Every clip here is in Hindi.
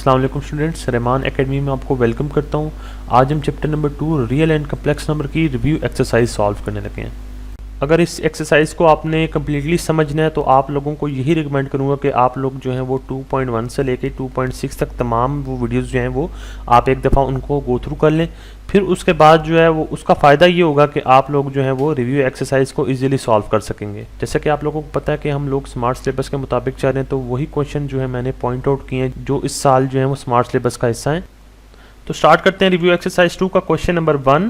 अस्सलाम वालेकुम स्टूडेंट्स, रहमान एकेडमी में आपको वेलकम करता हूं। आज हम chapter number 2 real and complex number की रिव्यू एक्सरसाइज सॉल्व करने लगे हैं। अगर इस एक्सरसाइज को आपने कम्प्लीटली समझना है तो आप लोगों को यही रिकमेंड करूंगा कि आप लोग जो हैं वो 2.1 से लेके 2.6 तक तमाम वो वीडियोस जो हैं वो आप एक दफ़ा उनको गो थ्रू कर लें। फिर उसके बाद जो है वो उसका फ़ायदा ये होगा कि आप लोग जो है वो रिव्यू एक्सरसाइज को इजीली सॉल्व कर सकेंगे। जैसे कि आप लोगों को पता है कि हम लोग स्मार्ट सिलेबस के मुताबिक चल रहे हैं, तो वही क्वेश्चन जो है मैंने पॉइंट आउट किए हैं जो इस साल जो है वो स्मार्ट सिलेबस का हिस्सा है। तो स्टार्ट करते हैं रिव्यू एक्सरसाइज 2 का क्वेश्चन नंबर 1।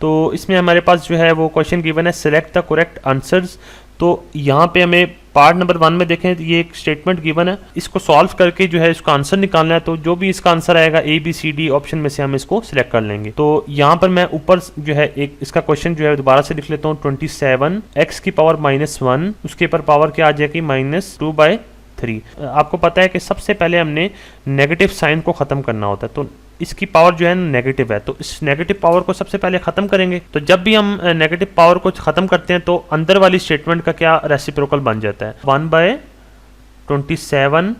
तो इसमें हमारे पास जो है वो क्वेश्चन गिवन है सिलेक्ट द करेक्ट आंसर्स। तो यहाँ पे हमें पार्ट नंबर 1 में देखें तो ये एक स्टेटमेंट गिवन है, इसको सॉल्व करके जो है इसका आंसर निकालना है। तो जो भी इसका आंसर आएगा ABCD ऑप्शन में से हम इसको सिलेक्ट कर लेंगे। तो यहाँ पर मैं ऊपर जो है एक इसका क्वेश्चन जो है दोबारा से लिख लेता हूँ। 27 x की पावर -1, उसके ऊपर पावर क्या आ जाएगी -2/3। आपको पता है कि सबसे पहले हमने नेगेटिव साइन को ख़त्म करना होता है, तो इसकी पावर जो है नेगेटिव है, तो इस नेगेटिव पावर को सबसे पहले ख़त्म करेंगे। तो जब भी हम नेगेटिव पावर को ख़त्म करते हैं तो अंदर वाली स्टेटमेंट का क्या रेसिप्रोकल बन जाता है 1/27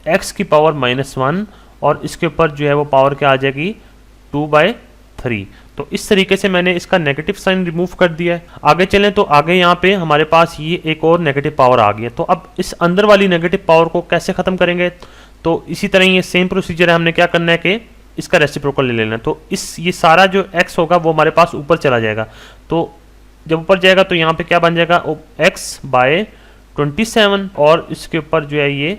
x की पावर -1 और इसके ऊपर जो है वो पावर क्या आ जाएगी 2/3। तो इस तरीके से मैंने इसका नेगेटिव साइन रिमूव कर दिया है। आगे चलें तो आगे यहाँ पे हमारे पास ये एक और नेगेटिव पावर आ गई है। तो अब इस अंदर वाली नेगेटिव पावर को कैसे ख़त्म करेंगे, तो इसी तरह ये सेम प्रोसीजर है। हमने क्या करना है कि इसका रेसिप्रोकल ले लेना। तो ये सारा जो x होगा वो हमारे पास ऊपर चला जाएगा। तो जब ऊपर जाएगा तो यहाँ पे क्या बन जाएगा x/27 और इसके ऊपर जो है ये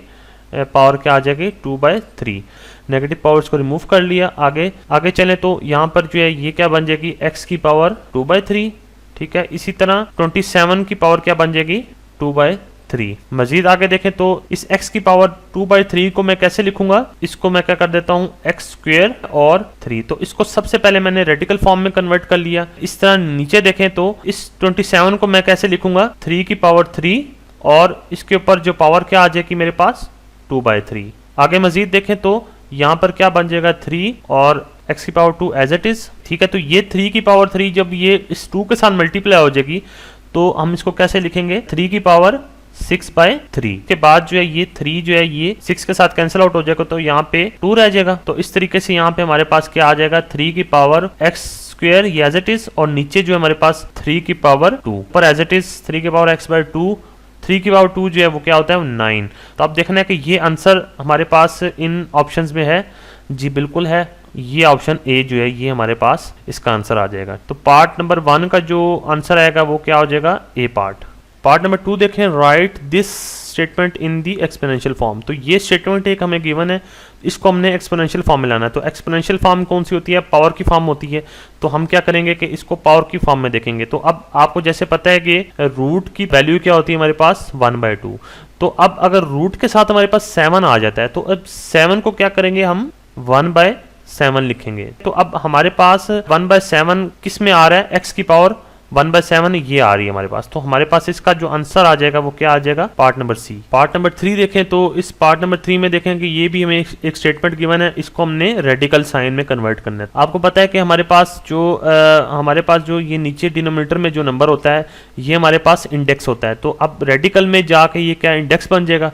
पावर क्या आ जाएगी 2/3। नेगेटिव पावर्स को रिमूव कर लिया। आगे चलें तो यहाँ पर जो है ये क्या बन जाएगी x की पावर 2/3। ठीक है, इसी तरह 27 की पावर क्या बन जाएगी 2/3। मजीद आगे देखें तो इस x की पावर 2/3 को मैं कैसे लिखूंगा, इसको मैं क्या कर देता हूँ x² और 3। तो इसको सबसे पहले मैंने रेडिकल फॉर्म में कन्वर्ट कर लिया। इस तरह नीचे देखें तो इस 27 को मैं कैसे लिखूंगा 3 की पावर 3 और इसके ऊपर जो पावर क्या आ जाएगी मेरे पास 2/3। आगे मजीद देखें तो यहाँ पर क्या बन जाएगा 3 और x की पावर 2 एज इट इज। ठीक है, तो ये 3 की पावर 3 जब ये इस 2 के साथ मल्टीप्लाई हो जाएगी तो हम इसको कैसे लिखेंगे 3 की पावर 6/3 के बाद जो है ये 3 जो है ये 6 के साथ कैंसिल आउट हो जाएगा, तो यहाँ पे 2 रह जाएगा। तो इस तरीके से यहाँ पे हमारे पास क्या आ जाएगा 3 की पावर x² ये एज इट इज और नीचे जो है हमारे पास 3 की पावर 2 पर एज इट इज 3 की पावर x/2। 3 की पावर 2 जो है वो क्या होता है 9। तो अब देखना है कि ये आंसर हमारे पास इन ऑप्शंस में है। जी बिल्कुल है, ये ऑप्शन ए जो है ये हमारे पास इसका आंसर आ जाएगा। तो पार्ट नंबर 1 का जो आंसर आएगा वो क्या हो जाएगा ए पार्ट। पार्ट नंबर 2 देखें, right this statement in the exponential form. तो ये स्टेटमेंट एक हमें गिवन है, इसको हमने एक्सपोनेंशियल फॉर्म में लाना है। तो एक्सपोनेंशियल फॉर्म कौन सी होती है, पावर की फॉर्म होती है। तो हम क्या करेंगे कि इसको पावर की फॉर्म में देखेंगे। तो अब आपको जैसे पता है कि रूट की वैल्यू क्या होती है हमारे पास 1/2। तो अब अगर रूट के साथ हमारे पास 7 आ जाता है तो अब 7 को क्या करेंगे हम 1/7 लिखेंगे। तो अब हमारे पास 1/7 किस में आ रहा है, x की पावर 1/7 ये आ रही है हमारे पास। तो हमारे पास इसका जो आंसर आ जाएगा वो क्या आ जाएगा part number C. Part number 3 देखें तो इस पार्ट नंबर 3 में देखें कि ये भी हमें एक स्टेटमेंट गिवन है, इसको हमने रेडिकल साइन में कन्वर्ट करना है। आपको पता है कि हमारे पास जो ये नीचे डिनोमिनेटर में जो नंबर होता है ये हमारे पास इंडेक्स होता है। तो अब रेडिकल में जाके ये क्या इंडेक्स बन जाएगा।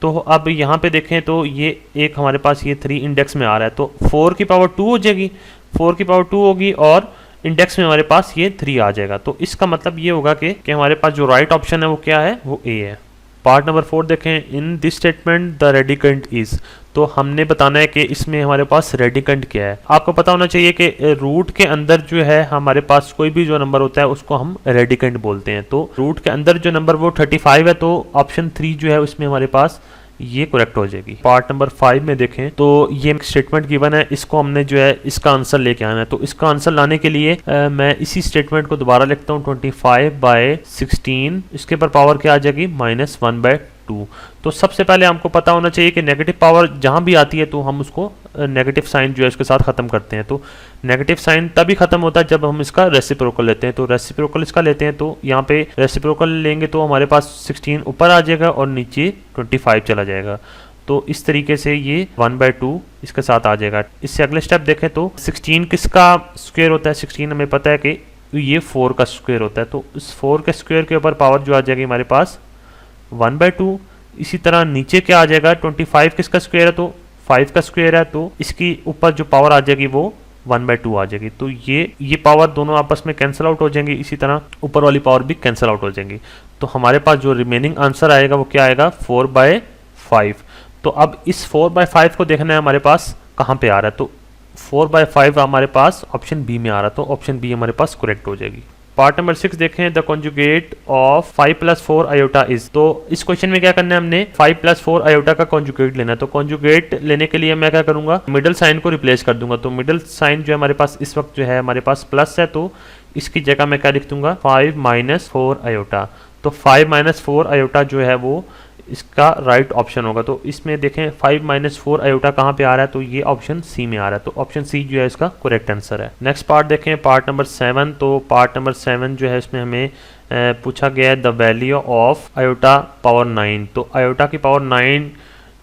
तो अब यहाँ पे देखें तो ये एक हमारे पास ये 3 इंडेक्स में आ रहा है, तो 4 की पावर 2 हो जाएगी, 4 की पावर 2 होगी और इंडेक्स में हमारे पास ये 3 आ जाएगा। तो इसका मतलब ये होगा कि हमारे पास जो राइट ऑप्शन है वो क्या है, वो ए है। पार्ट नंबर 4 देखें, in this statement the radicand is. तो हमने बताना है कि इसमें हमारे पास रेडिकेंट क्या है। आपको पता होना चाहिए कि रूट के अंदर जो है हमारे पास कोई भी जो नंबर होता है उसको हम रेडिकेंट बोलते हैं। तो रूट के अंदर जो नंबर वो 35 है, तो ऑप्शन 3 जो है उसमें हमारे पास ये करेक्ट हो जाएगी। पार्ट नंबर 5 में देखें तो ये स्टेटमेंट गिवन है, इसको हमने जो है इसका आंसर लेके आना है। तो इसका आंसर लाने के लिए मैं इसी स्टेटमेंट को दोबारा लिखता हूँ 25/16। इसके ऊपर पावर क्या आ जाएगी -1/2। तो सबसे पहले हमको पता होना चाहिए कि नेगेटिव पावर जहाँ भी आती है तो हम उसको नेगेटिव साइन जो है उसके साथ ख़त्म करते हैं। तो नेगेटिव साइन तभी ख़त्म होता है जब हम इसका रेसिप्रोकल लेते हैं। तो रेसिप्रोकल इसका लेते हैं, तो यहाँ पे रेसिप्रोकल लेंगे तो हमारे पास 16 ऊपर आ जाएगा और नीचे 25 चला जाएगा। तो इस तरीके से ये 1/2 इसके साथ आ जाएगा। इससे अगले स्टेप देखें तो 16 किसका स्क्वायर होता है, 16 हमें पता है कि ये 4 का स्क्वायर होता है। तो इस 4 के स्क्वायर के ऊपर पावर जो आ जाएगी हमारे पास 1/2। इसी तरह नीचे क्या आ जाएगा 25 किसका स्क्वायर है, तो 5 का स्क्वायर है तो इसकी ऊपर जो पावर आ जाएगी वो 1/2 आ जाएगी। तो ये पावर दोनों आपस में कैंसिल आउट हो जाएंगी, इसी तरह ऊपर वाली पावर भी कैंसिल आउट हो जाएंगी। तो हमारे पास जो रिमेनिंग आंसर आएगा वो क्या आएगा, 4/5। तो अब इस 4/5 को देखना है हमारे पास कहाँ पे आ रहा है, तो 4/5 हमारे पास ऑप्शन बी में आ रहा है, तो ऑप्शन बी हमारे पास करेक्ट हो जाएगी। पार्ट नंबर 6 देखें, the conjugate of 5 + 4 iota is. तो इस क्वेश्चन में क्या करना है, हमने 5 + 4 आयोटा का कॉन्जुगेट लेना है। तो कॉन्जुगेट लेने के लिए मैं क्या करूंगा, मिडिल साइन को रिप्लेस कर दूंगा। तो मिडिल साइन जो है हमारे पास इस वक्त जो है हमारे पास प्लस है, तो इसकी जगह मैं क्या लिख दूंगा, 5 - 4 आयोटा। तो 5 - 4 आयोटा जो है वो इसका राइट ऑप्शन होगा। तो इसमें देखें 5 - 4 आयोटा कहाँ पे आ रहा है, तो ये ऑप्शन सी में आ रहा है। तो ऑप्शन सी जो है इसका करेक्ट आंसर है। नेक्स्ट पार्ट देखें, पार्ट नंबर 7। तो पार्ट नंबर 7 जो है इसमें हमें पूछा गया है the value of iota power 9। तो आयोटा की पावर 9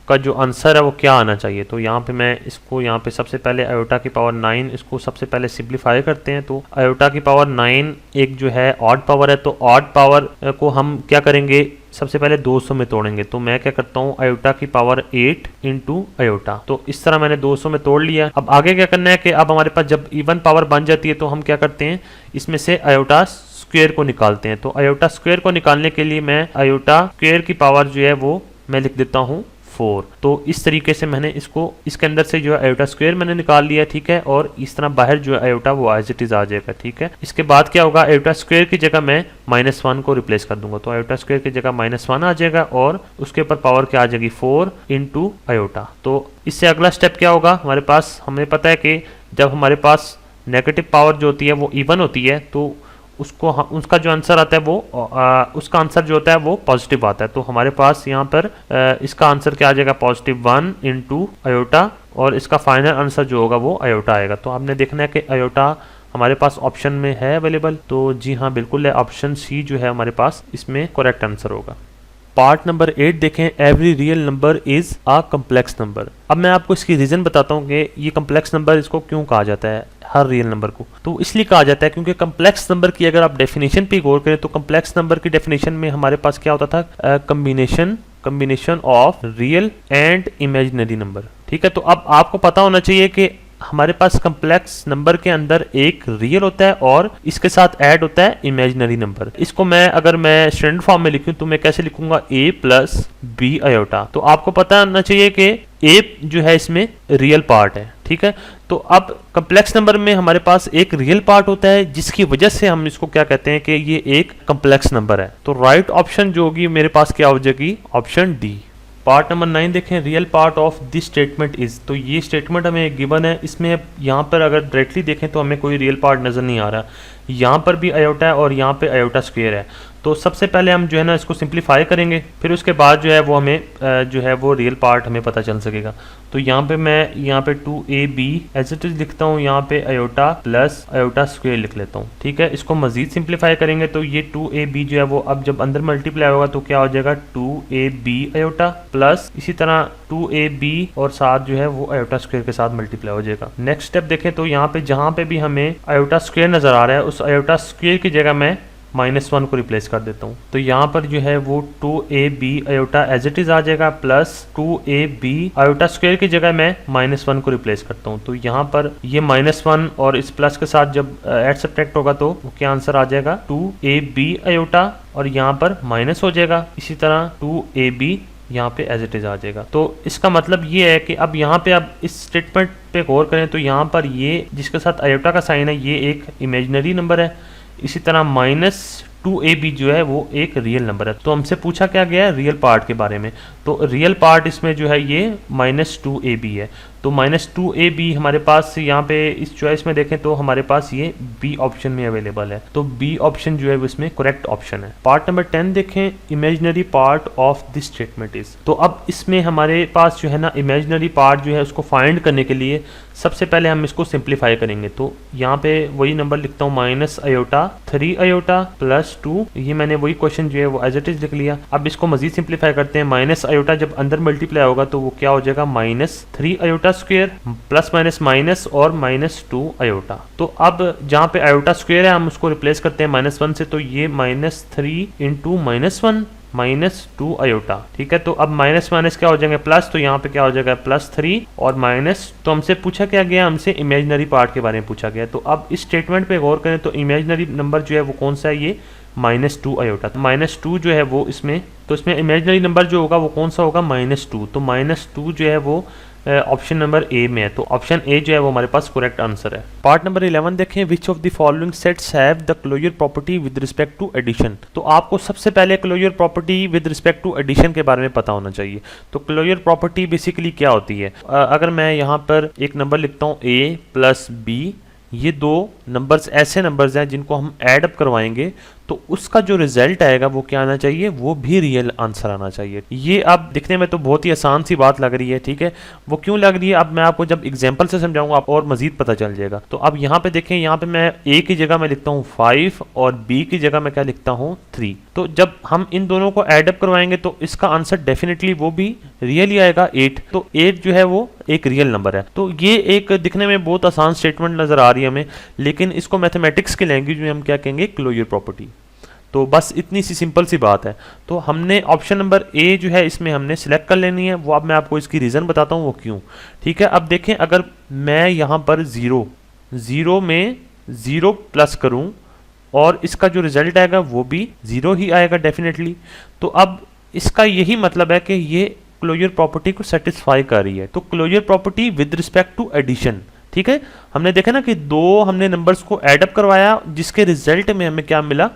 का जो आंसर है वो क्या आना चाहिए। तो यहाँ पे मैं इसको यहाँ पे सबसे पहले आयोटा की पावर 9 इसको सबसे पहले सिंप्लीफाई करते हैं। तो आयोटा की पावर 9 एक जो है ऑड पावर है, तो ऑड पावर को हम क्या करेंगे, सबसे पहले 200 में तोड़ेंगे। तो मैं क्या करता हूँ, आयोटा की पावर 8 × आयोटा। तो इस तरह मैंने 200 में तोड़ लिया। अब आगे क्या करना है कि अब हमारे पास जब इवन पावर बन जाती है तो हम क्या करते हैं, इसमें से आयोटा स्क्वायर को निकालते हैं। तो आयोटा स्क्वायर को निकालने के लिए मैं आयोटा स्क्वायर की पावर जो है वो मैं लिख देता हूँ 4। तो इस तरीके से मैंने इसको इसके अंदर से जो है आयोटा स्क्वायर मैंने निकाल लिया, ठीक है। और इस तरह बाहर जो है आयोटा वो एज इट इज आ जाएगा, ठीक है। इसके बाद क्या होगा, आयोटा स्क्वायर की जगह मैं -1 को रिप्लेस कर दूंगा। तो आयोटा स्क्वायर की जगह -1 आ जाएगा और उसके ऊपर पावर क्या आ जाएगी, 4 × आयोटा। तो इससे अगला स्टेप क्या होगा, हमारे पास हमें पता है कि जब हमारे पास नेगेटिव पावर जो होती है वो इवन होती है तो उसका जो आंसर आता है वो उसका आंसर जो होता है वो पॉजिटिव आता है। तो हमारे पास यहाँ पर इसका आंसर क्या आ जाएगा, +1 × आयोटा, और इसका फाइनल आंसर जो होगा वो आयोटा आएगा। तो आपने देखना है कि आयोटा हमारे पास ऑप्शन में है अवेलेबल। तो जी हाँ बिल्कुल है, ऑप्शन सी जो है हमारे पास इसमें करेक्ट आंसर होगा। पार्ट नंबर 8 देखें, every real number is a complex number. अब मैं आपको इसकी रीजन बताता हूँ कि ये कम्प्लेक्स नंबर इसको क्यों कहा जाता है, हर रियल नंबर को। तो इसलिए कहा जाता है क्योंकि कम्प्लेक्स नंबर की अगर आप डेफिनेशन पे गौर करें तो कम्प्लेक्स नंबर की डेफिनेशन में हमारे पास क्या होता था, combination of real and imaginary number, ठीक है। तो अब आपको पता होना चाहिए कि हमारे पास कम्प्लेक्स नंबर के अंदर एक रियल होता है और इसके साथ ऐड होता है इमेजिनरी नंबर। इसको मैं अगर मैं स्टैंडर्ड फॉर्म में लिखूं तो मैं कैसे लिखूंगा, a + b आयोटा। तो आपको पता होना चाहिए कि a जो है इसमें रियल पार्ट है, ठीक है। तो अब कम्प्लेक्स नंबर में हमारे पास एक रियल पार्ट होता है जिसकी वजह से हम इसको क्या कहते हैं कि ये एक कम्प्लेक्स नंबर है। तो राइट ऑप्शन जो होगी मेरे पास क्या हो जाएगी, ऑप्शन डी। पार्ट नंबर 9 देखें, real part of this statement is. तो ये स्टेटमेंट हमें गिवन है, इसमें यहाँ पर अगर डायरेक्टली देखें तो हमें कोई रियल पार्ट नज़र नहीं आ रहा। यहाँ पर भी आयोटा है और यहाँ पे आयोटा स्क्वायर है। तो सबसे पहले हम जो है ना इसको सिंप्लीफाई करेंगे, फिर उसके बाद जो है वो हमें जो है वो रियल पार्ट हमें पता चल सकेगा। तो यहाँ पे मैं यहाँ पे 2ab एज इट इज लिखता हूँ, यहाँ पे आयोटा + आयोटा स्क्वायर लिख लेता हूँ, ठीक है। इसको मजीद सिंप्लीफाई करेंगे तो ये 2ab जो है वो अब जब अंदर मल्टीप्लाई होगा तो क्या हो जाएगा, 2ab आयोटा प्लस इसी तरह 2ab और साथ जो है वो आयोटा स्क्वायर के साथ मल्टीप्लाई हो जाएगा। नेक्स्ट स्टेप देखें तो यहाँ पे जहाँ पे भी हमें आयोटा स्क्वायर नजर आ रहा है उस आयोटा स्क्वायर की जगह मैं -1 को रिप्लेस कर देता हूँ। तो यहाँ पर जो है वो 2ab iota as it is आ जाएगा प्लस 2ab आयोटा स्क्वायर की जगह मैं -1 को रिप्लेस करता हूँ। तो यहाँ पर ये -1 और इस प्लस के साथ जब ऐड सब्ट्रैक्ट होगा तो क्या आंसर आ जाएगा, 2ab आयोटा और यहाँ पर माइनस हो जाएगा, इसी तरह 2ab यहाँ पे एज इट इज आ जाएगा। तो इसका मतलब ये है कि अब यहाँ पे अब इस स्टेटमेंट पे गौर करें तो यहाँ पर ये जिसके साथ आयोटा का साइन है ये एक इमेजिनरी नंबर है, इसी तरह -2ab जो है वो एक रियल नंबर है। तो हमसे पूछा क्या गया है, रियल पार्ट के बारे में। तो रियल पार्ट इसमें जो है ये -2ab है। तो -2ab हमारे पास यहाँ पे इस चॉइस में देखें तो हमारे पास ये बी ऑप्शन में अवेलेबल है। तो बी ऑप्शन जो है वो इसमें करेक्ट ऑप्शन है। पार्ट नंबर 10 देखें, imaginary part of this statement is. तो अब इसमें हमारे पास जो है ना इमेजिनरी पार्ट जो है उसको फाइंड करने के लिए सबसे पहले हम इसको सिंप्लीफाई करेंगे। तो यहाँ पे वही नंबर लिखता हूँ, -3 आयोटा प्लस 2। ये मैंने वही क्वेश्चन जो है वो एज इट इज लिख लिया। अब इसको मजीद सिंप्लीफाई करते हैं, माइनस आयोटा जब अंदर मल्टीप्लाई होगा तो वो क्या हो जाएगा, -3 आयोटा स्क्वायर प्लस माइनस और -2 आयोटा। तो अब जहाँ पे आयोटा स्क्वायर है हम उसको रिप्लेस करते हैं -1 से। तो ये -3 × -1 -2 आयोटा। ठीक है, तो अब माइनस माइनस क्या हो जाएंगे प्लस, तो यहाँ पे क्या हो जाएगा +3 और माइनस। तो हमसे पूछा क्या गया, हमसे इमेजिनरी पार्ट के बारे में पूछा गया। तो अब इस स्टेटमेंट पे गौर करें तो इमेजिनरी नंबर जो है वो कौन सा है, ये -2 आयोटा। तो -2 जो है वो इसमें, तो इसमें इमेजिनरी नंबर जो होगा वो कौन सा होगा, -2। तो -2 जो है वो ऑप्शन नंबर ए में है। तो ऑप्शन ए जो है वो हमारे पास करेक्ट आंसर है। पार्ट नंबर 11 देखें, which of the following sets have the closure property with respect to addition. तो आपको सबसे पहले closure property with respect to addition के बारे में पता होना चाहिए। तो क्लोजर प्रॉपर्टी बेसिकली क्या होती है, अगर मैं यहाँ पर एक नंबर लिखता हूँ a + b, ये दो नंबर्स ऐसे नंबर्स हैं जिनको हम ऐड अप करवाएंगे तो उसका जो रिजल्ट आएगा वो क्या आना चाहिए, वो भी रियल आंसर आना चाहिए। ये अब दिखने में तो बहुत ही आसान सी बात लग रही है, ठीक है, वो क्यों लग रही है अब मैं आपको जब एग्जांपल से समझाऊंगा आप और मजीद पता चल जाएगा। तो अब यहाँ पे देखें, यहाँ पे मैं a की जगह मैं लिखता हूँ 5 और b की जगह मैं क्या लिखता हूँ 3। तो जब हम इन दोनों को ऐड अप करवाएंगे तो इसका आंसर डेफिनेटली वो भी रियल ही आएगा 8। तो 8 जो है वो एक रियल नंबर है। तो ये एक दिखने में बहुत आसान स्टेटमेंट नजर आ रही है हमें, लेकिन इसको मैथमेटिक्स की लैंग्वेज में हम क्या कहेंगे, क्लोजर प्रॉपर्टी। तो बस इतनी सी सिंपल सी बात है। तो हमने ऑप्शन नंबर ए जो है इसमें हमने सिलेक्ट कर लेनी है, वो अब मैं आपको इसकी रीज़न बताता हूँ वो क्यों। ठीक है, अब देखें अगर मैं यहाँ पर 0 में 0 प्लस करूँ और इसका जो रिजल्ट आएगा वो भी 0 ही आएगा डेफिनेटली। तो अब इसका यही मतलब है कि ये क्लोजर प्रॉपर्टी को सेटिस्फाई कर रही है। तो closure property with respect to addition, ठीक है, हमने देखा ना कि दो हमने नंबर्स को ऐड अप करवाया जिसके रिजल्ट में हमें क्या मिला,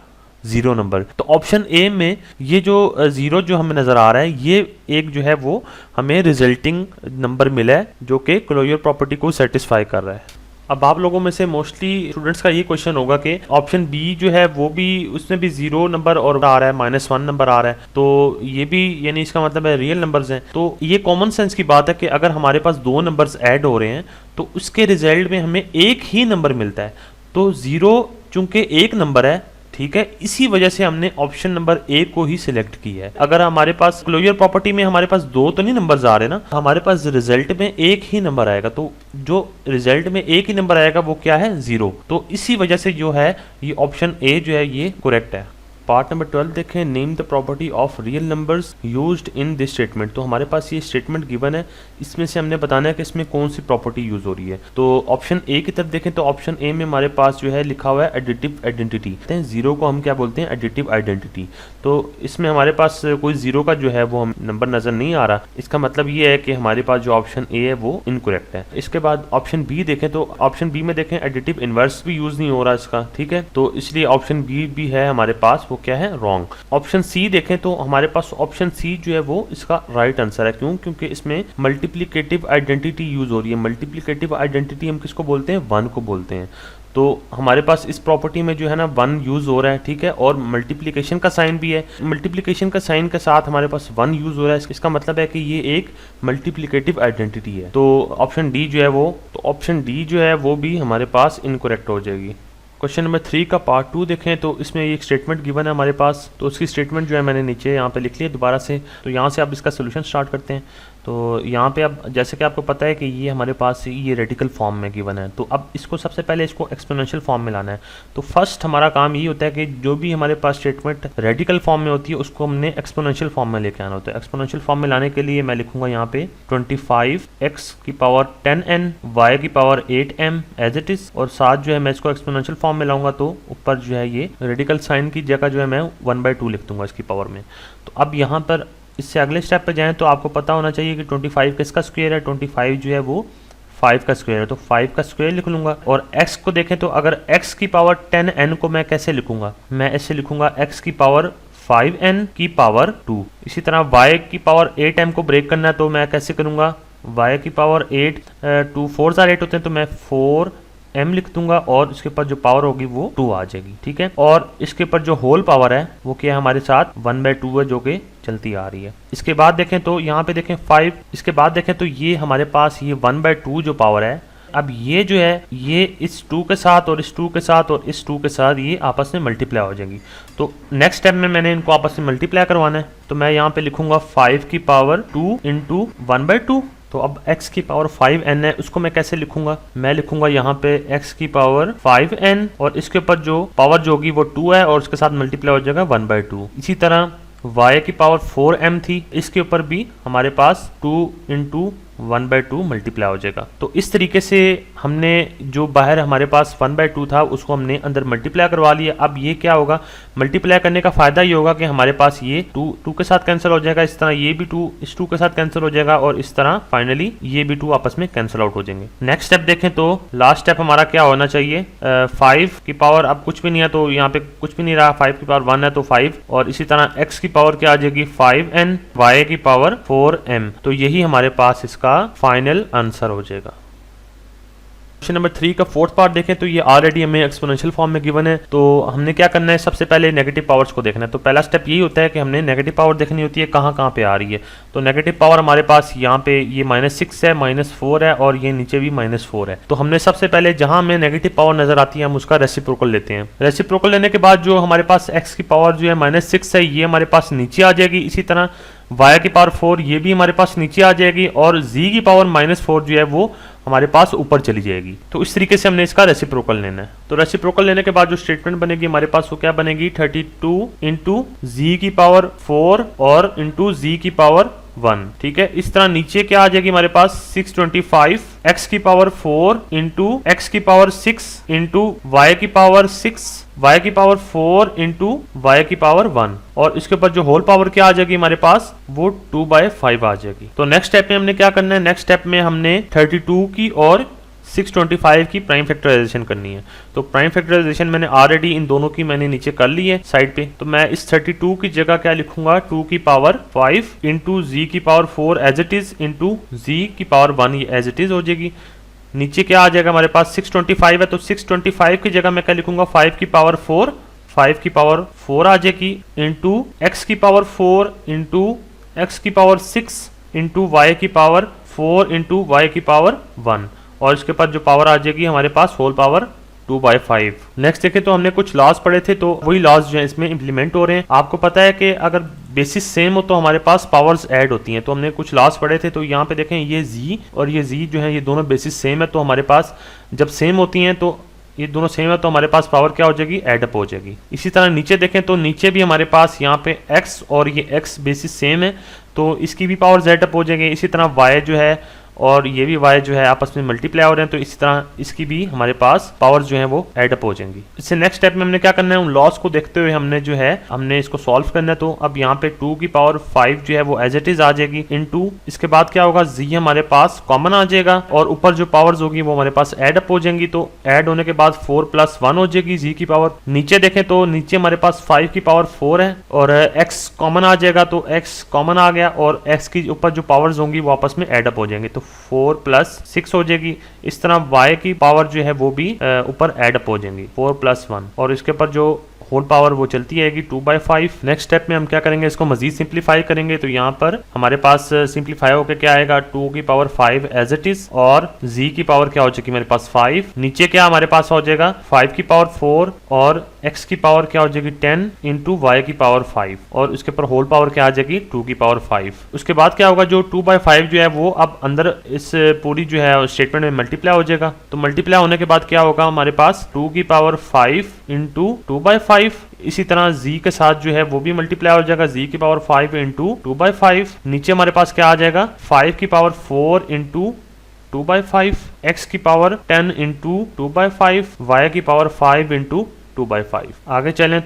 0 नंबर। तो ऑप्शन ए में ये जो 0 जो हमें नजर आ रहा है ये एक जो है वो हमें रिजल्टिंग नंबर मिला है जो कि क्लोजर प्रॉपर्टी को सेटिस्फाई कर रहा है। अब आप लोगों में से मोस्टली स्टूडेंट्स का ये क्वेश्चन होगा कि ऑप्शन बी जो है वो भी, उसमें भी 0 नंबर और आ रहा है, -1 नंबर आ रहा है, तो ये भी यानी इसका मतलब है रियल नंबर्स हैं। तो ये कॉमन सेंस की बात है कि अगर हमारे पास दो नंबर्स ऐड हो रहे हैं तो उसके रिजल्ट में हमें एक ही नंबर मिलता है। तो 0 चूंकि एक नंबर है, ठीक है, इसी वजह से हमने ऑप्शन नंबर ए को ही सिलेक्ट किया है। अगर हमारे पास क्लोजर प्रॉपर्टी में हमारे पास दो तो नहीं नंबर्स आ रहे ना, हमारे पास रिजल्ट में एक ही नंबर आएगा। तो जो रिजल्ट में एक ही नंबर आएगा वो क्या है, 0। तो इसी वजह से जो है ये ऑप्शन ए जो है ये करेक्ट है। पार्ट नंबर 12 देखें, name the property of real numbers used in this statement. तो हमारे पास ये स्टेटमेंट गिवन है, इसमें से हमने बताना है कि इसमें कौन सी प्रॉपर्टी यूज हो रही है। तो ऑप्शन ए की तरफ देखें तो ऑप्शन ए में हमारे पास जो है लिखा हुआ है एडिटिव आइडेंटिटी। 0 को हम क्या बोलते हैं, एडिटिव आइडेंटिटी। तो इसमें हमारे पास कोई 0 का जो है वो नंबर नजर नहीं आ रहा। इसका मतलब ये है कि हमारे पास जो ऑप्शन ए है वो इनकरेक्ट है। इसके बाद ऑप्शन बी देखें तो ऑप्शन बी में देखें एडिटिव इनवर्स भी यूज नहीं हो रहा इसका, ठीक है, तो इसलिए ऑप्शन बी भी है हमारे पास, वो क्या है, रॉन्ग। ऑप्शन सी देखें तो हमारे पास ऑप्शन सी जो है वो इसका राइट आंसर है। क्यों, क्योंकि इसमें मल्टीप्लिकेटिव आइडेंटिटी यूज हो रही है। मल्टीप्लिकेटिव आइडेंटिटी हम किसको बोलते हैं, 1 को बोलते हैं। तो हमारे पास इस प्रॉपर्टी में जो है ना 1 यूज हो रहा है, ठीक है, और मल्टीप्लिकेशन का साइन भी है। मल्टीप्लिकेशन का साइन के साथ हमारे पास 1 यूज हो रहा है, इसका मतलब है कि ये एक मल्टीप्लिकेटिव आइडेंटिटी है। तो ऑप्शन डी जो है वो, तो ऑप्शन डी जो है वो भी हमारे पास इनकरेक्ट हो जाएगी। क्वेश्चन नंबर 3 का पार्ट 2 देखें तो इसमें एक स्टेटमेंट गिवन है हमारे पास। तो उसकी स्टेटमेंट जो है मैंने नीचे यहाँ पे लिख लिया दोबारा से। तो यहाँ से आप इसका सोल्यूशन स्टार्ट करते हैं। तो यहाँ पे अब जैसे कि आपको पता है कि ये हमारे पास ये रेडिकल फॉर्म में गिवन है। तो अब इसको सबसे पहले इसको एक्सपोनेंशियल फॉर्म में लाना है। तो फर्स्ट हमारा काम ये होता है कि जो भी हमारे पास स्टेटमेंट रेडिकल फॉर्म में होती है उसको हमने एक्सपोनेंशियल फॉर्म में लेके आना होता है। एक्सपोनेंशियल फॉर्म में लाने के लिए मैं लिखूंगा यहाँ पे 25x की पावर 10n y की power 8m as it is, और साथ जो है मैं इसको एक्सपोनेंशियल फॉर्म में लाऊंगा तो ऊपर जो है ये रेडिकल साइन की जगह जो है मैं 1/2 लिख दूंगा इसकी पावर में। तो अब यहाँ पर इससे अगले स्टेप पे जाएं तो आपको पता होना चाहिए कि 25 किसका स्क्वायर है, 25 जो है वो 5 का स्क्वायर है। तो 5 का स्क्वायर लिख लूंगा। और x को देखें तो अगर x की पावर 10n को मैं कैसे लिखूंगा, मैं ऐसे लिखूंगा x की पावर 5n की पावर 2। इसी तरह y की पावर 8m को ब्रेक करना है तो मैं कैसे करूंगा, y की पावर 8 2 4 8 होते हैं तो मैं 4m लिख दूंगा और इसके ऊपर जो पावर होगी वो 2 आ जाएगी, ठीक है। और इसके ऊपर जो होल पावर है वो क्या है हमारे साथ 1/2 है जो कि चलती आ रही है। इसके बाद देखें तो यहाँ पे देखें 5, इसके बाद देखें तो ये हमारे पास ये 1/2 जो पावर है, अब ये जो है ये इस 2 के साथ और इस 2 के साथ और इस 2 के साथ ये आपस में मल्टीप्लाई हो जाएंगी। तो नेक्स्ट स्टेप में मैंने इनको आपस में मल्टीप्लाई करवाना है। तो मैं यहाँ पे लिखूंगा 5 की पावर 2 इंटू 1/2। तो अब x की पावर 5n है, उसको मैं कैसे लिखूंगा, मैं लिखूंगा यहाँ पे x की पावर 5n और इसके ऊपर जो पावर जो होगी वो 2 है और उसके साथ मल्टीप्लाई हो जाएगा 1/2। इसी तरह y की पावर 4m थी, इसके ऊपर भी हमारे पास 2 इंटू 1/2 मल्टीप्लाई हो जाएगा। तो इस तरीके से हमने जो बाहर हमारे पास 1/2 था उसको हमने अंदर मल्टीप्लाई करवा लिया। अब ये क्या होगा, मल्टीप्लाई करने का फायदा ये होगा कि हमारे पास ये 2 के साथ कैंसिल हो जाएगा, इस तरह ये भी 2 इस 2 के साथ कैंसिल हो जाएगा और इस तरह फाइनली ये भी 2 आपस में कैंसिल आउट हो जाएंगे। नेक्स्ट स्टेप देखें तो लास्ट स्टेप हमारा क्या होना चाहिए, 5 की पावर अब कुछ भी नहीं है तो यहाँ पे कुछ भी नहीं रहा, 5 की पावर 1 है तो 5 और इसी तरह x की पावर क्या आ जाएगी 5n, y की पावर 4m। तो यही हमारे पास इसका फाइनल आंसर हो जाएगा। क्वेश्चन नंबर 3 का फोर्थ पार्ट देखें तो ये ऑलरेडी हमें एक्सपोनेंशियल फॉर्म में गिवन है। तो हमने क्या करना है, सबसे पहले नेगेटिव पावर्स को देखना है। तो पहला स्टेप यही होता है कि हमने नेगेटिव पावर देखनी होती है कहाँ पे आ रही है। तो नेगेटिव पावर हमारे पास यहाँ पे ये -6 है, -4 है और ये नीचे भी -4 है। तो हमने सबसे पहले जहाँ हमें नेगेटिव पावर नजर आती है हम उसका रेसिप्रोकल लेते हैं। रेसिप्रोकल लेने के बाद जो हमारे पास x की पावर जो है -6 है ये हमारे पास नीचे आ जाएगी, इसी तरह y की पावर 4 ये भी हमारे पास नीचे आ जाएगी और z की पावर -4 जो है वो हमारे पास ऊपर चली जाएगी। तो इस तरीके से हमने इसका रेसिप्रोकल लेना है। तो रेसिप्रोकल लेने के बाद जो स्टेटमेंट बनेगी हमारे पास वो क्या बनेगी, 32 इंटू जी की पावर 4 और इंटू जी की पावर 1। ठीक है, इस तरह नीचे क्या आ जाएगी हमारे पास 625 x की पावर 4 इंटू x की पावर 6 इंटू y की पावर 6 y की पावर 4 इंटू y की पावर 1 और इसके ऊपर जो होल पावर क्या आ जाएगी हमारे पास वो 2/5 आ जाएगी। तो नेक्स्ट स्टेप में हमने क्या करना है, नेक्स्ट स्टेप में हमने 32 की और 625 की प्राइम फैक्टराइजेशन करनी है। तो प्राइम फैक्टराइजेशन मैंने ऑलरेडी इन दोनों की मैंने नीचे कर ली है साइड पे। तो मैं इस 32 की जगह क्या लिखूंगा, 2 की पावर 5 इंटू जी की power 4 as it is into G की पावर 1 ये एज इट इज हो जाएगी। नीचे क्या आ जाएगा हमारे पास 625 है तो 625 की जगह मैं क्या लिखूंगा 5 की पावर 4, 5 की पावर 4 आ जाएगी इंटू एक्स की पावर 4 इंटू एक्स की पावर 6 इंटू वाई की पावर 4 इंटू वाई की पावर 1 और इसके बाद जो पावर आ जाएगी हमारे पास होल पावर 2/5। नेक्स्ट देखें तो हमने कुछ लॉस पढ़े थे तो वही लॉस जो है इसमें इंप्लीमेंट हो रहे हैं। आपको पता है कि अगर बेसिस सेम हो तो हमारे पास पावर्स ऐड होती हैं। तो हमने कुछ लॉस पढ़े थे तो यहाँ पे देखें ये जी और ये जी जो है ये दोनों बेसिस सेम है। तो हमारे पास जब सेम होती हैं तो ये दोनों सेम है तो हमारे पास पावर क्या हो जाएगी, एडअप हो जाएगी। इसी तरह नीचे देखें तो नीचे भी हमारे पास यहाँ पे x और ये x बेसिस सेम है तो इसकी भी पावर एडअप हो जाएगी। इसी तरह y जो है और ये भी y जो है आपस में मल्टीप्लाई हो रहे हैं तो इसी तरह इसकी भी हमारे पास पावर जो है वो एडअप हो जाएंगी। इससे नेक्स्ट स्टेप में हमने क्या करना है, उन लॉस को देखते हुए हमने इसको सॉल्व करना है। तो अब यहाँ पे 2 की पावर 5 जो है वो एज इट इज आ जाएगी इनटू इसके बाद क्या होगा z हमारे पास कॉमन आ जाएगा और ऊपर जो पावर्स होगी वो हमारे पास एडअप हो जाएंगी। तो ऐड होने के बाद 4 + 1 हो जाएगी z की पावर। नीचे देखें तो नीचे हमारे पास 5 की पावर 4 है और x कॉमन आ जाएगा तो x कॉमन आ गया और x के ऊपर जो पावर्स होंगी वो आपस में एडअप हो जाएंगे तो 4 + 6 हो जाएगी। इस तरह y की पावर जो है वो भी ऊपर एडअप हो जाएंगी 4 + 1 और इसके ऊपर जो होल पावर वो चलती रहेगी 2/5। नेक्स्ट स्टेप में हम क्या करेंगे, इसको मजीद सिंप्लीफाई करेंगे। तो यहाँ पर हमारे पास सिंप्लीफाई होकर क्या आएगा 2 की पावर 5 एज इट इज और z की पावर क्या हो जाएगी मेरे पास 5। नीचे क्या हमारे पास हो जाएगा 5 की पावर 4 और x की पावर क्या हो जाएगी 10 इंटू वाई की पावर 5 और उसके ऊपर होल पावर क्या आ जाएगी 2 की पावर 5। उसके बाद क्या होगा जो 2/5 जो है वो अब अंदर इस पूरी जो है स्टेटमेंट में मल्टीप्लाई हो जाएगा। तो मल्टीप्लाई होने के बाद क्या होगा हमारे पास 2 की पावर 5 इंटू 2/5। इसी तरह z के साथ जो है वो भी मल्टीप्लाई हो जाएगा z की पावर 5 इंटू 2/5। नीचे हमारे पास क्या आ जाएगा 5 की पावर 4 इंटू 2/5, x की पावर 10 इंटू 2/5, y की पावर 5 इंटू 2/5। आगे चलें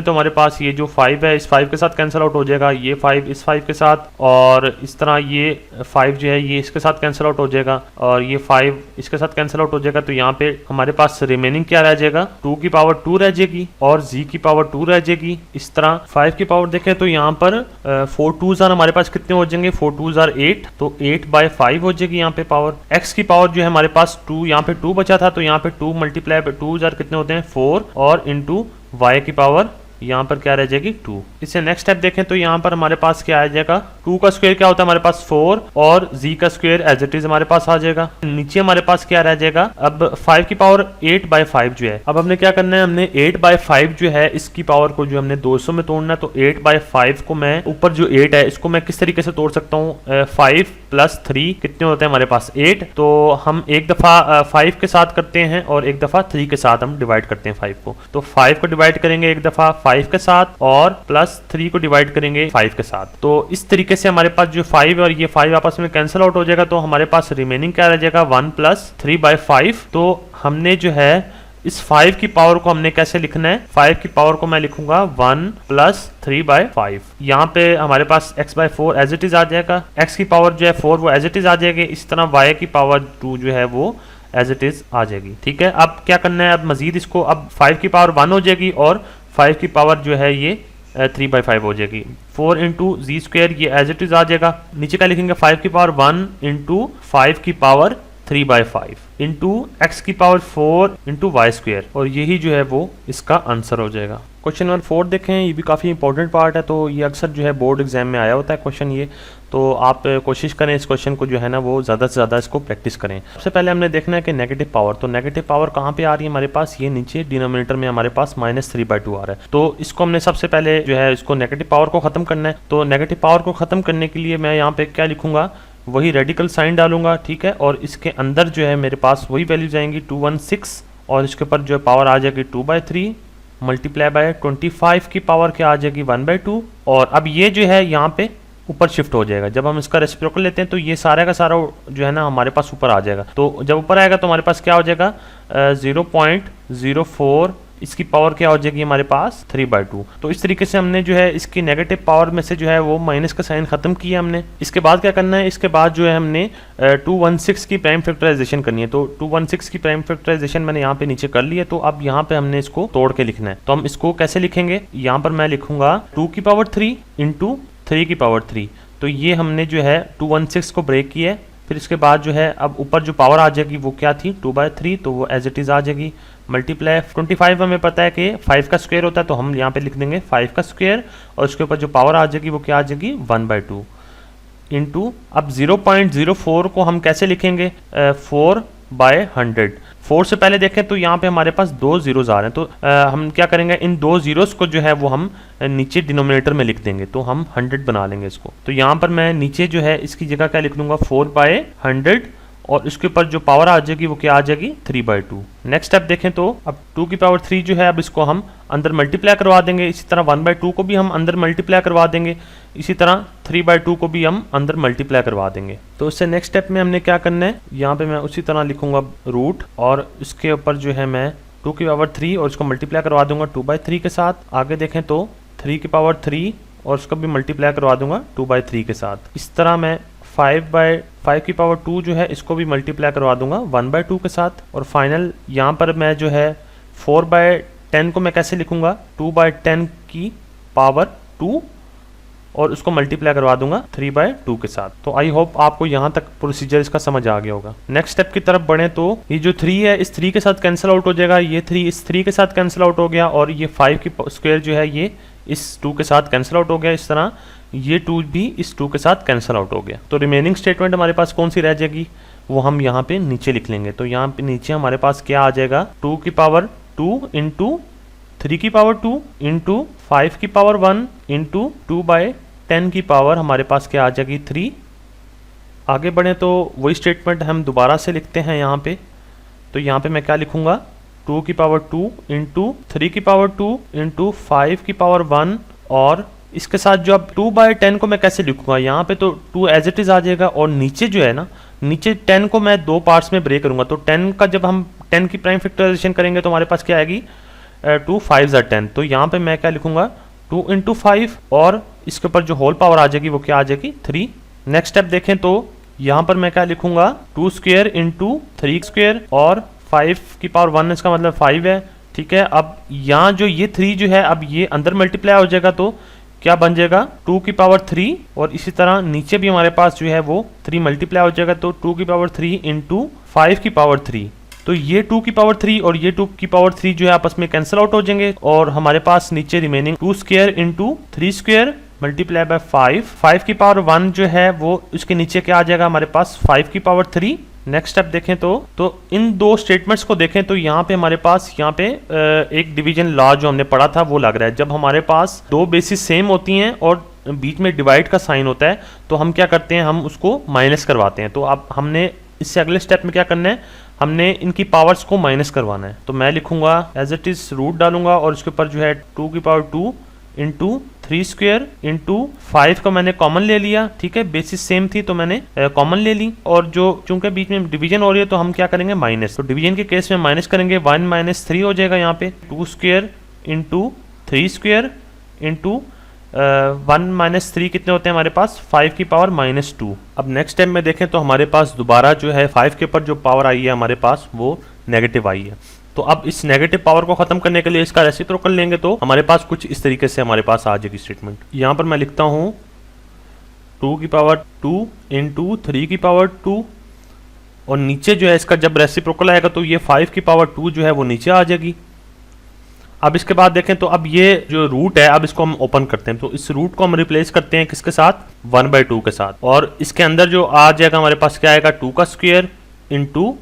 तो हमारे पास ये जो 5 है इस 5 के साथ कैंसिल आउट हो जाएगा, ये 5 इस 5 के साथ और इस तरह ये 5 जो है ये इसके साथ कैंसिल आउट हो जाएगा और ये 5 इसके साथ कैंसिल आउट हो जाएगा। तो यहाँ पे हमारे पास रिमेनिंग क्या रह जाएगा 2 की पावर 2 रह जाएगी और z की पावर 2 रह जाएगी। इस तरह 5 की पावर देखें तो यहाँ पर 4 2s हमारे पास कितने हो जाएंगे 4 2s 8 तो 8/5 हो जाएगी यहाँ पे पावर। x की पावर जो है हमारे पास 2 यहाँ पे 2 बचा था तो यहाँ पे 2 मल्टीप्लाई 2s कितने होते हैं 4 और इंटू y की पावर यहाँ पर क्या रह जाएगी 2। इससे नेक्स्ट स्टेप देखें तो यहाँ पर हमारे पास क्या आ जाएगा 2 का स्क्वायर क्या होता है हमारे पास 4 और z का स्क्वायर एज इट इज हमारे पास आ जाएगा। नीचे हमारे पास क्या रह जाएगा अब 5 की पावर 8/5 जो है। अब हमने क्या करना है हमने 8/5 जो है इसकी पावर को जो हमने 200 में तोड़ना है। तो 8/5 को मैं ऊपर जो 8 है इसको मैं किस तरीके से तोड़ सकता हूँ 5 + 3 कितने होते हैं हमारे पास 8। तो हम एक दफा 5 के साथ करते हैं और एक दफा 3 के साथ हम डिवाइड करते हैं 5 को। तो 5 को डिवाइड करेंगे एक दफा 5 के साथ और +3 प्लस 3 को डिवाइड करेंगे 5 के साथ। तो इस तरीके से हमारे पास जो 5 और ये 5 आपस में कैंसिल आउट हो जाएगा, तो हमारे पास रिमेनिंग क्या रह जाएगा 1 प्लस 3/5। तो हमने जो है इस 5 की पावर को हमने कैसे लिखना है, 5 की पावर को मैं लिखूंगा 1 प्लस 3/5। यहाँ पे हमारे पास x/4 एज इट इज आ जाएगा, x की पावर जो है 4 वो एज इट इज आ जाएगी, इसी तरह y की पावर 2 जो है वो एज इट इज आ जाएगी। ठीक है, अब क्या करना है, अब मजीद इसको, अब 5 की पावर 1 हो जाएगी और 5 की पावर जो है ये 3/5 हो जाएगी। 4 इंटू जी स्क्वायर ये एज इट इज आ जाएगा। नीचे क्या लिखेंगे, 5 की पावर 1 इंटू 5 की पावर 3/5 इंटू एक्स की पावर 4 इंटू वाई स्क्वायर, और यही जो है वो इसका आंसर हो जाएगा। क्वेश्चन नंबर 4 देखें, ये भी काफ़ी इंपॉर्टेंट पार्ट है, तो ये अक्सर जो है बोर्ड एग्जाम में आया होता है क्वेश्चन ये, तो आप कोशिश करें इस क्वेश्चन को जो है ना वो ज़्यादा से ज़्यादा इसको प्रैक्टिस करें। सबसे पहले हमने देखना है कि नेगेटिव पावर, तो नेगेटिव पावर कहाँ पे आ रही है हमारे पास, ये नीचे डिनोमिनेटर में हमारे पास -3/2 आ रहा है। तो इसको हमने सबसे पहले जो है इसको नेगेटिव पावर को ख़त्म करना है। तो नेगेटिव पावर को ख़त्म करने के लिए मैं यहाँ पे क्या लिखूंगा, वही रेडिकल साइन डालूंगा। ठीक है, और इसके अंदर जो है मेरे पास वही वैल्यूज आएंगी 216, और इसके ऊपर जो पावर आ जाएगी 2/3 मल्टीप्लाई बाय 25 की पावर क्या आ जाएगी 1/2। और अब ये जो है यहाँ पे ऊपर शिफ्ट हो जाएगा। जब हम इसका रेसिप्रोकल लेते हैं तो ये सारा का सारा जो है ना हमारे पास ऊपर आ जाएगा। तो जब ऊपर आएगा तो हमारे पास क्या हो जाएगा 0.04, इसकी पावर क्या हो जाएगी हमारे पास 3/2। तो इस तरीके से हमने जो है इसकी नेगेटिव पावर में से जो है वो माइनस का साइन खत्म किया हमने। इसके बाद क्या करना है, इसके बाद जो है हमने 216 की प्राइम फैक्टराइजेशन करनी है। तो 216 की प्राइम फैक्टराइजेशन मैंने यहाँ पे नीचे कर ली है। तो अब यहाँ पे हमने इसको तोड़ के लिखना है। तो हम इसको कैसे लिखेंगे, यहाँ पर मैं लिखूंगा 2 की पावर 3 इंटू 3 की पावर 3। तो ये हमने जो है 216 को ब्रेक किया है। फिर इसके बाद जो है अब ऊपर जो पावर आ जाएगी वो क्या थी 2/3, तो वो एज इट इज आ जाएगी। मल्टीप्लाई 25 हमें पता है कि 5 का स्क्वायर होता है, तो हम यहाँ पे लिख देंगे 5 का स्क्वायर, और उसके ऊपर जो पावर आ जाएगी वो क्या आ जाएगी 1/2 इंटू, अब 0.04 को हम कैसे लिखेंगे 4/100। 4 से पहले देखें तो यहाँ पे हमारे पास 2 जीरोज आ रहे हैं। तो हम क्या करेंगे, इन 2 जीरोज को जो है वो हम नीचे डिनोमिनेटर में लिख देंगे, तो हम 100 बना लेंगे इसको। तो यहाँ पर मैं नीचे जो है इसकी जगह क्या लिख लूंगा 4/100, और इसके ऊपर जो पावर आ जाएगी वो क्या आ जाएगी 3/2। नेक्स्ट स्टेप देखें तो अब 2 की पावर 3 जो है अब इसको हम अंदर मल्टीप्लाई करवा देंगे। इसी तरह 1/2 को भी हम अंदर मल्टीप्लाई करवा देंगे। इसी तरह 3/2 को भी हम अंदर मल्टीप्लाई करवा देंगे। तो इससे नेक्स्ट स्टेप में हमने क्या करना है, यहाँ पे मैं उसी तरह लिखूंगा रूट, और इसके ऊपर जो है मैं 2 की पावर 3 और इसको मल्टीप्लाई करवा दूंगा 2/3 के साथ। आगे देखें तो 3 की पावर 3 और इसको भी मल्टीप्लाई करवा दूंगा 2/3 के साथ। इस तरह मैं 5 की पावर 2 जो है इसको भी मल्टीप्लाई करवा दूंगा 1/2 के साथ। और फाइनल यहाँ पर मैं जो है 4/10 को मैं कैसे लिखूंगा 2/10 की पावर 2, और उसको मल्टीप्लाई करवा दूंगा 3/2 के साथ। तो आई होप आपको यहाँ तक प्रोसीजर इसका समझ आ गया होगा। नेक्स्ट स्टेप की तरफ बढ़े तो ये जो 3 है इस 3 के साथ कैंसिल आउट हो जाएगा, ये 3 इस 3 के साथ कैंसिल आउट हो गया, और ये 5 की स्क्वायर जो है ये इस 2 के साथ कैंसिल आउट हो गया। इस तरह ये 2 भी इस 2 के साथ कैंसिल आउट हो गया। तो रिमेनिंग स्टेटमेंट हमारे पास कौन सी रह जाएगी वो हम यहाँ पे नीचे लिख लेंगे। तो यहाँ पे नीचे हमारे पास क्या आ जाएगा 2 की पावर 2 इंटू 3 की पावर 2 इंटू 5 की पावर 1 इंटू 2/10 की पावर हमारे पास क्या आ जाएगी 3। आगे बढ़े तो वही स्टेटमेंट हम दोबारा से लिखते हैं यहाँ पे। तो यहाँ पे मैं क्या लिखूंगा 2 की पावर 2 इंटू 3 की पावर 2 इंटू 5 की पावर 1, और इसके साथ जो अब 2/10 को मैं कैसे लिखूंगा, यहाँ पे तो 2 एज इट इज आ जाएगा, और नीचे जो है ना नीचे 10 को मैं 2 पार्ट्स में ब्रेक करूंगा। तो 10 का जब हम 10 की प्राइम फैक्टराइजेशन करेंगे तो हमारे पास क्या आएगी 2 5 10। तो यहाँ पे मैं क्या लिखूंगा 2 इंटू 5, और इसके ऊपर जो होल पावर आ जाएगी वो क्या आ जाएगी 3। नेक्स्ट स्टेप देखें तो यहाँ पर मैं क्या लिखूंगा 2 स्क्वायर इंटू 3 स्क्वायर, और 5 की पावर 1 इसका मतलब 5 है। ठीक है, अब यहाँ जो ये 3 जो है अब ये अंदर मल्टीप्लाई हो जाएगा, तो क्या बन जाएगा 2 की पावर 3, और इसी तरह नीचे भी हमारे पास जो है वो 3 मल्टीप्लाई हो जाएगा। तो 2 की पावर 3 इंटू 5 की पावर 3, तो ये 2 की पावर 3 और ये 2 की पावर 3 जो है आपस में कैंसिल आउट हो जाएंगे, और हमारे पास नीचे remaining 2 square into 3 square multiply by 5 की पावर 1 जो है वो इसके नीचे क्या आ जाएगा हमारे पास 5 की पावर 3। नेक्स्ट स्टेप देखें तो इन दो स्टेटमेंट्स को देखें तो यहाँ पे हमारे पास यहाँ पे एक डिवीजन लॉ जो हमने पढ़ा था वो लग रहा है। जब हमारे पास दो बेसिस सेम होती हैं और बीच में डिवाइड का साइन होता है तो हम क्या करते हैं, हम उसको माइनस करवाते हैं। तो अब हमने इससे अगले स्टेप में क्या करना है, हमने इनकी पावर्स को माइनस करवाना है। तो मैं लिखूंगा एज इट इज रूट डालूंगा और उसके ऊपर जो है 2 की पावर 2 इंटू 3 स्क्वायर इंटू 5 को मैंने कॉमन ले लिया, ठीक है, बेसिस सेम थी तो मैंने कॉमन ले ली, और जो चूंकि बीच में डिवीजन हो रही है तो हम क्या करेंगे माइनस, तो डिवीजन के केस में माइनस करेंगे, 1 माइनस 3 हो जाएगा यहाँ पे, 2 square into 3 square into 1 minus 3 कितने होते हैं हमारे पास 5 की पावर माइनस 2। अब नेक्स्ट स्टेप में देखें तो हमारे पास दोबारा जो है 5 के ऊपर जो पावर आई है हमारे पास वो नेगेटिव आई है। तो अब इस नेगेटिव पावर को खत्म करने के लिए इसका रेसिप्रोकल लेंगे तो हमारे पास कुछ इस तरीके से हमारे पास आ जाएगी स्टेटमेंट। यहाँ पर मैं लिखता हूँ 2 की पावर 2 इंटू 3 की पावर 2, और नीचे जो है इसका जब रेसिप्रोकल आएगा तो ये 5 की पावर 2 जो है वो नीचे आ जाएगी। अब इसके बाद देखें तो अब ये जो रूट है अब इसको हम ओपन करते हैं, तो इस रूट को हम रिप्लेस करते हैं किसके साथ 1/2 के साथ, और इसके अंदर जो आ जाएगा हमारे पास क्या आएगा 2 का स्क्वायर इंटू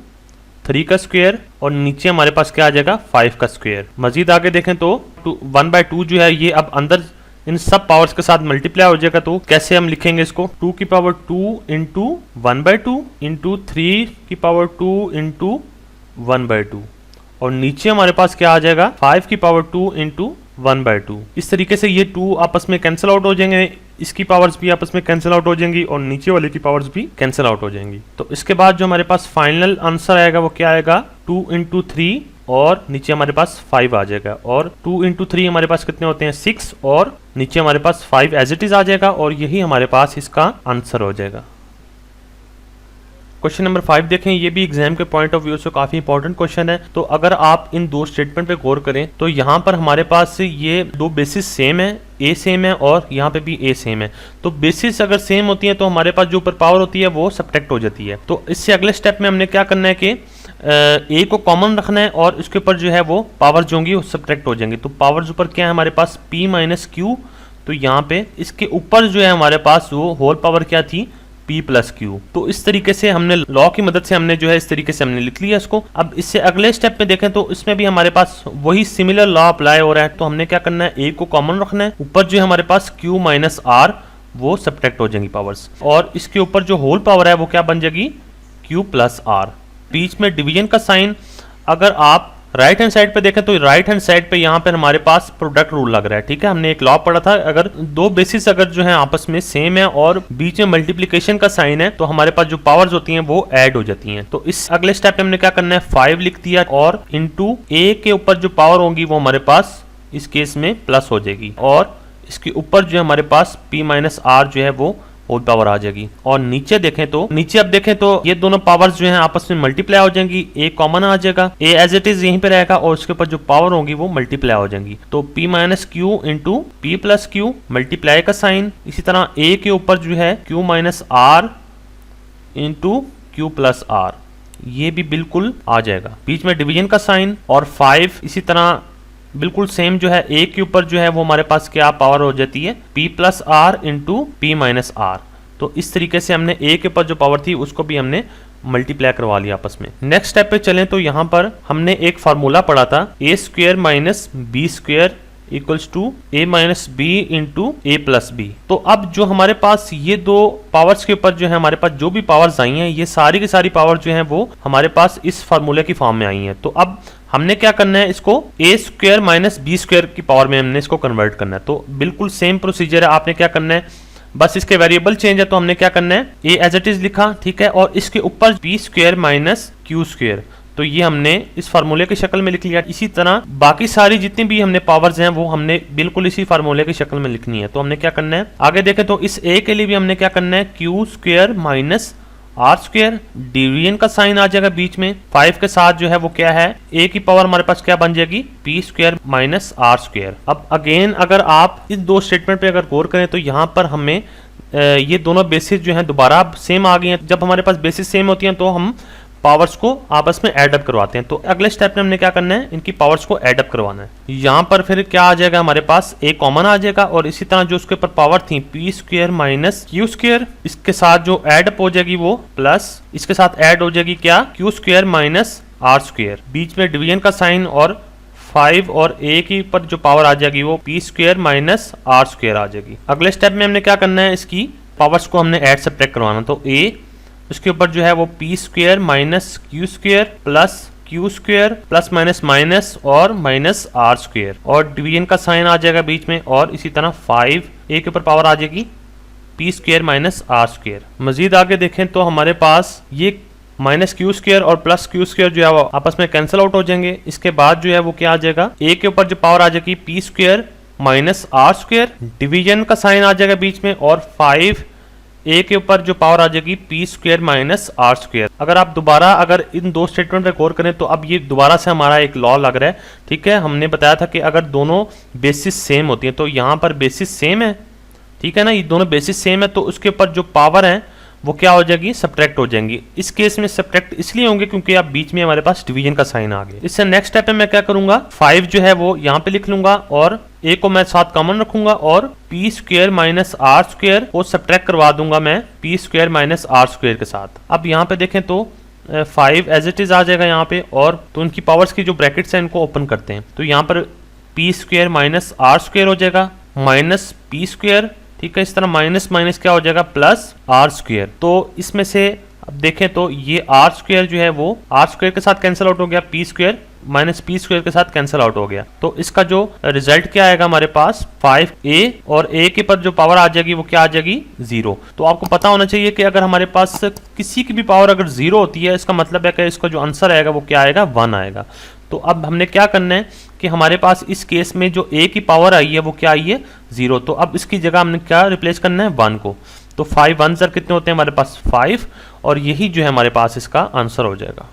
3 का स्क्वायर, और नीचे हमारे पास क्या आ जाएगा 5 का स्क्वायर। मजीद आगे देखें तो 1/2 जो है ये अब अंदर इन सब पावर्स के साथ मल्टीप्लाई हो जाएगा, तो कैसे हम लिखेंगे इसको 2 की पावर 2 इंटू 1/2 इंटू 3 की पावर 2 इंटू 1/2, और नीचे हमारे पास क्या आ जाएगा 5 की पावर 2 इंटू 1/2। इस तरीके से ये 2 आपस में कैंसिल आउट हो जाएंगे, इसकी पावर्स भी आपस में कैंसिल आउट हो जाएंगी और नीचे वाले की पावर्स भी कैंसिल आउट हो जाएंगी। तो इसके बाद जो हमारे पास फाइनल आंसर आएगा वो क्या आएगा 2 इंटू 3, और नीचे हमारे पास 5 आ जाएगा, और 2 इंटू 3 हमारे पास कितने होते हैं 6, और नीचे हमारे पास 5 एज इट इज आ जाएगा, और यही हमारे पास इसका आंसर हो जाएगा। क्वेश्चन नंबर 5 देखें, ये भी एग्जाम के पॉइंट ऑफ व्यू से काफी इंपॉर्टेंट क्वेश्चन है। तो अगर आप इन दो स्टेटमेंट पे गौर करें तो यहाँ पर हमारे पास ये दो बेसिस सेम है, ए सेम है और यहाँ पे भी ए सेम है। तो बेसिस अगर सेम होती है तो हमारे पास जो ऊपर पावर होती है वो सब्ट्रैक्ट हो जाती है। तो इससे अगले स्टेप में हमने क्या करना है कि ए को कॉमन रखना है और उसके ऊपर जो है वो पावर जो होंगी वो सब्ट्रैक्ट हो जाएंगी। तो पावर्स ऊपर क्या है हमारे पास p माइनस क्यू, तो यहाँ पे इसके ऊपर जो है हमारे पास वो होल पावर क्या थी p प्लस क्यू। तो इस तरीके से हमने लॉ की मदद से हमने जो है इस तरीके से हमने लिख लिया इसको। अब इससे अगले स्टेप में देखें तो इसमें भी हमारे पास वही सिमिलर लॉ अप्लाई हो रहा है। तो हमने क्या करना है, a को कॉमन रखना है, ऊपर जो है हमारे पास q माइनस r वो सब्ट्रैक्ट हो जाएंगी पावर्स, और इसके ऊपर जो होल पावर है वो क्या बन जाएगी q प्लस r। बीच में डिवीजन का साइन अगर आप राइट हैंड साइड पे देखें तो राइट हैंड साइड पे यहाँ पर हमारे पास प्रोडक्ट रूल लग रहा है। ठीक है, हमने एक लॉ पढ़ा था, अगर दो बेसिस अगर जो है आपस में सेम है और बीच में मल्टीप्लिकेशन का साइन है तो हमारे पास जो पावर्स होती हैं वो ऐड हो जाती हैं। तो इस अगले स्टेप में हमने क्या करना है 5 लिख दिया और इनटू a के ऊपर जो पावर होंगी वो हमारे पास इस केस में प्लस हो जाएगी, और इसके ऊपर जो है हमारे पास p माइनस r जो है वो होल पावर आ जाएगी। और नीचे देखें तो नीचे अब देखें तो ये दोनों पावर्स जो हैं आपस में मल्टीप्लाई हो जाएंगी, a कॉमन आ जाएगा, a एज इट इज यहीं पे रहेगा और उसके ऊपर जो पावर होंगी वो मल्टीप्लाई हो जाएंगी। तो p minus Q into p plus Q, multiply का साइन, इसी तरह a के ऊपर जो है q minus r into q plus r, ये भी बिल्कुल आ जाएगा। बीच में डिवीजन का साइन और 5 इसी तरह बिल्कुल सेम जो है a के ऊपर जो है वो हमारे पास क्या पावर हो जाती है p plus R into p minus R. तो इस तरीके से हमने a के ऊपर जो पावर थी उसको भी हमने मल्टीप्लाई करवा लिया आपस में। नेक्स्ट स्टेप पे चलें तो यहाँ पर हमने एक फार्मूला पढ़ा था a square minus B square equals to a minus B into a plus B. तो अब जो हमारे पास ये दो पावर्स के ऊपर जो है हमारे पास जो भी पावर्स आई हैं ये सारी की सारी पावर जो है वो हमारे पास इस फार्मूले की फॉर्म में आई हैं। तो अब हमने क्या करना है, इसको a square minus B square की पावर में हमने इसको कन्वर्ट करना है। तो बिल्कुल सेम प्रोसीजर है, आपने क्या करना है बस इसके वेरिएबल चेंज है तो हमने क्या करना है a एज इट इज लिखा, ठीक है, और इसके ऊपर b square minus Q square, तो ये हमने इस फार्मूले की शक्ल में लिख लिया। इसी तरह बाकी सारी जितनी भी हमने पावर्स हैं वो हमने बिल्कुल इसी फार्मूले की शक्ल में लिखनी है। तो हमने क्या करना है आगे देखें तो इस a के लिए भी हमने क्या करना है Q square minus R square, division का साइन आ जाएगा बीच में, 5 के साथ जो है वो क्या है a की पावर हमारे पास क्या बन जाएगी p square minus R square. अब अगेन अगर आप इस दो स्टेटमेंट पे अगर गौर करें तो यहाँ पर हमें ये दोनों बेसिस जो हैं दोबारा सेम आ गई हैं। जब हमारे पास बेसिस सेम होती हैं तो हम पावर्स को आपस में एड अप करवाते हैं। तो अगले स्टेप में हमने क्या करना है, इनकी पावर्स को एड अप करवाना है। यहाँ पर फिर क्या आ जाएगा हमारे पास a कॉमन आ जाएगा और इसी तरह जो उसके ऊपर पावर थी p square minus Q square, इसके साथ जो ऐड अप हो जाएगी वो प्लस इसके साथ ऐड हो जाएगी क्या Q square minus R square, बीच में डिवीजन का साइन और 5 और a के ऊपर जो पावर आ जाएगी वो p square minus R square आ जाएगी। अगले स्टेप में हमने क्या करना है, इसकी पावर्स को हमने ऐड सब्ट्रैक्ट करवाना। तो a उसके ऊपर जो है वो p square minus Q square plus Q square plus minus minus और माइनस आर स्क्वायर, और डिवीजन का साइन आ जाएगा बीच में, और इसी तरह 5 ए के ऊपर पावर आ जाएगी P square minus R square. मजीद आगे देखें तो हमारे पास ये माइनस क्यू स्क्वायर और प्लस क्यू स्क्वायर जो है वो आपस में कैंसिल आउट हो जाएंगे। इसके बाद जो है वो क्या आ जाएगा, ए के ऊपर जो पावर आ जाएगी P square minus R square, division का साइन आ जाएगा बीच में, और 5 ए के ऊपर जो पावर आ जाएगी P square minus R square. अगर आप दोबारा अगर इन दो स्टेटमेंट पे गौर करें तो अब ये दोबारा से हमारा एक लॉ लग रहा है, ठीक है। हमने बताया था कि अगर दोनों बेसिस सेम होती है तो यहाँ पर बेसिस सेम है, ठीक है ना, ये दोनों बेसिस सेम है तो उसके ऊपर जो पावर है वो क्या हो जाएगी, सब्ट्रैक्ट हो जाएंगी। इस केस में सब्ट्रैक्ट इसलिए होंगे क्योंकि अब बीच में हमारे पास डिवीजन का साइन आ गया। इससे नेक्स्ट स्टेप में मैं क्या करूंगा, 5 जो है वो यहाँ पे लिख लूंगा और ए को मैं साथ कॉमन रखूंगा और P square minus R square को सब्ट्रैक्ट करवा दूंगा मैं P square minus R square के साथ। अब यहाँ पे देखें तो 5 एज इट इज आ जाएगा यहाँ पे, और तो इनकी पावर्स की जो ब्रैकेट्स हैं इनको ओपन करते हैं तो यहाँ पर P square minus R square हो जाएगा माइनस पी स्क्वायर, ठीक है। इस तरह माइनस माइनस क्या हो जाएगा, प्लस आर स्क्वायर। तो इसमें से अब देखें तो ये आर स्क्वायर जो है वो आर स्क्वायर के साथ कैंसिल आउट हो गया, P square minus P square के साथ कैंसिल आउट हो गया। तो इसका जो रिजल्ट क्या आएगा हमारे पास 5a, और a के पर जो पावर आ जाएगी वो क्या आ जाएगी 0। तो आपको पता होना चाहिए कि अगर हमारे पास किसी की भी पावर अगर 0 होती है इसका मतलब है कि इसका जो आंसर आएगा वो क्या आएगा, 1 आएगा। तो अब हमने क्या करना है कि हमारे पास इस केस में जो a की पावर आई है वो क्या आई है 0, तो अब इसकी जगह हमने क्या रिप्लेस करना है 1 को। तो 5 1 कितने होते हैं हमारे पास 5, और यही जो है हमारे पास इसका आंसर हो जाएगा।